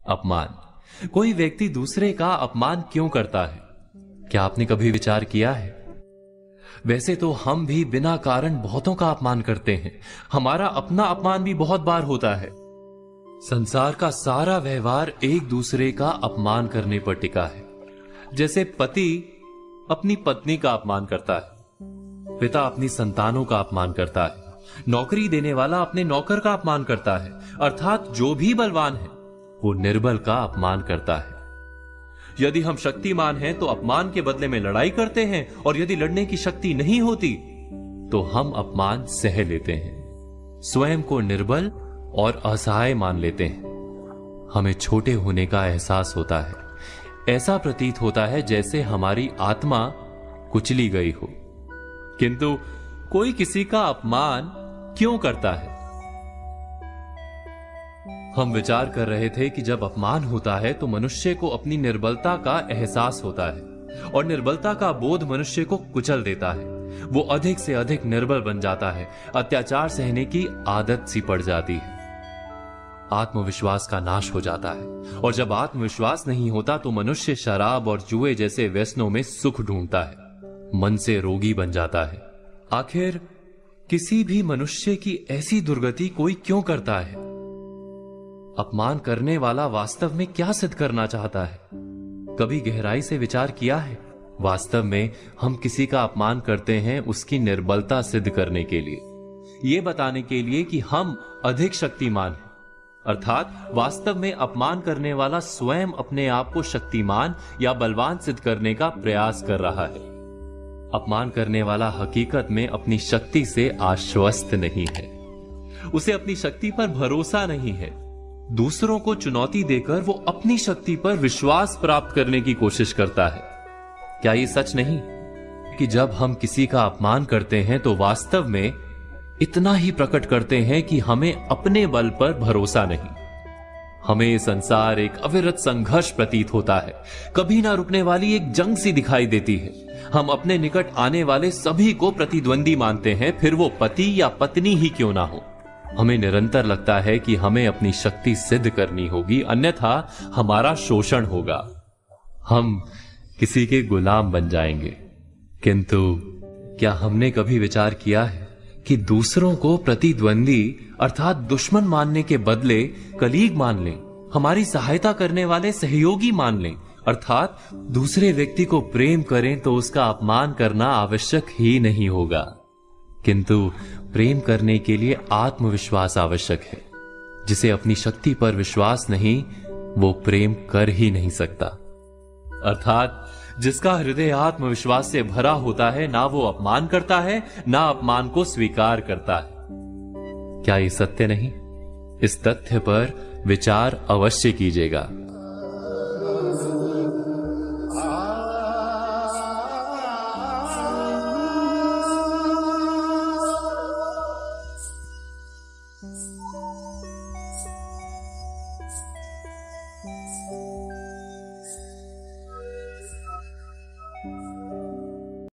अपमान। कोई व्यक्ति दूसरे का अपमान क्यों करता है? क्या आपने कभी विचार किया है? वैसे तो हम भी बिना कारण बहुतों का अपमान करते हैं। हमारा अपना अपमान भी बहुत बार होता है। संसार का सारा व्यवहार एक दूसरे का अपमान करने पर टिका है। जैसे पति अपनी पत्नी का अपमान करता है, पिता अपनी संतानों का अपमान करता है, नौकरी देने वाला अपने नौकर का अपमान करता है, अर्थात जो भी बलवान है वो निर्बल का अपमान करता है। यदि हम शक्तिमान हैं तो अपमान के बदले में लड़ाई करते हैं, और यदि लड़ने की शक्ति नहीं होती तो हम अपमान सह लेते हैं, स्वयं को निर्बल और असहाय मान लेते हैं। हमें छोटे होने का एहसास होता है। ऐसा प्रतीत होता है जैसे हमारी आत्मा कुचली गई हो। किंतु कोई किसी का अपमान क्यों करता है? हम विचार कर रहे थे कि जब अपमान होता है तो मनुष्य को अपनी निर्बलता का एहसास होता है, और निर्बलता का बोध मनुष्य को कुचल देता है। वो अधिक से अधिक निर्बल बन जाता है, अत्याचार सहने की आदत सी पड़ जाती है, आत्मविश्वास का नाश हो जाता है। और जब आत्मविश्वास नहीं होता तो मनुष्य शराब और जुए जैसे व्यसनों में सुख ढूंढता है, मन से रोगी बन जाता है। आखिर किसी भी मनुष्य की ऐसी दुर्गति कोई क्यों करता है? अपमान करने वाला वास्तव में क्या सिद्ध करना चाहता है? कभी गहराई से विचार किया है? वास्तव में हम किसी का अपमान करते हैं उसकी निर्बलता सिद्ध करने के लिए, यह बताने के लिए कि हम अधिक शक्तिमान हैं। अर्थात वास्तव में अपमान करने वाला स्वयं अपने आप को शक्तिमान या बलवान सिद्ध करने का प्रयास कर रहा है। अपमान करने वाला हकीकत में अपनी शक्ति से आश्वस्त नहीं है, उसे अपनी शक्ति पर भरोसा नहीं है। दूसरों को चुनौती देकर वो अपनी शक्ति पर विश्वास प्राप्त करने की कोशिश करता है। क्या ये सच नहीं कि जब हम किसी का अपमान करते हैं तो वास्तव में इतना ही प्रकट करते हैं कि हमें अपने बल पर भरोसा नहीं? हमें ये संसार एक अविरत संघर्ष प्रतीत होता है, कभी ना रुकने वाली एक जंग सी दिखाई देती है। हम अपने निकट आने वाले सभी को प्रतिद्वंदी मानते हैं, फिर वो पति या पत्नी ही क्यों ना हो। हमें निरंतर लगता है कि हमें अपनी शक्ति सिद्ध करनी होगी, अन्यथा हमारा शोषण होगा, हम किसी के गुलाम बन जाएंगे। किंतु क्या हमने कभी विचार किया है कि दूसरों को प्रतिद्वंदी अर्थात दुश्मन मानने के बदले कलीग मान लें, हमारी सहायता करने वाले सहयोगी मान लें, अर्थात दूसरे व्यक्ति को प्रेम करें तो उसका अपमान करना आवश्यक ही नहीं होगा। किंतु प्रेम करने के लिए आत्मविश्वास आवश्यक है। जिसे अपनी शक्ति पर विश्वास नहीं, वो प्रेम कर ही नहीं सकता। अर्थात जिसका हृदय आत्मविश्वास से भरा होता है, ना वो अपमान करता है, ना अपमान को स्वीकार करता है। क्या ये सत्य नहीं? इस तथ्य पर विचार अवश्य कीजिएगा।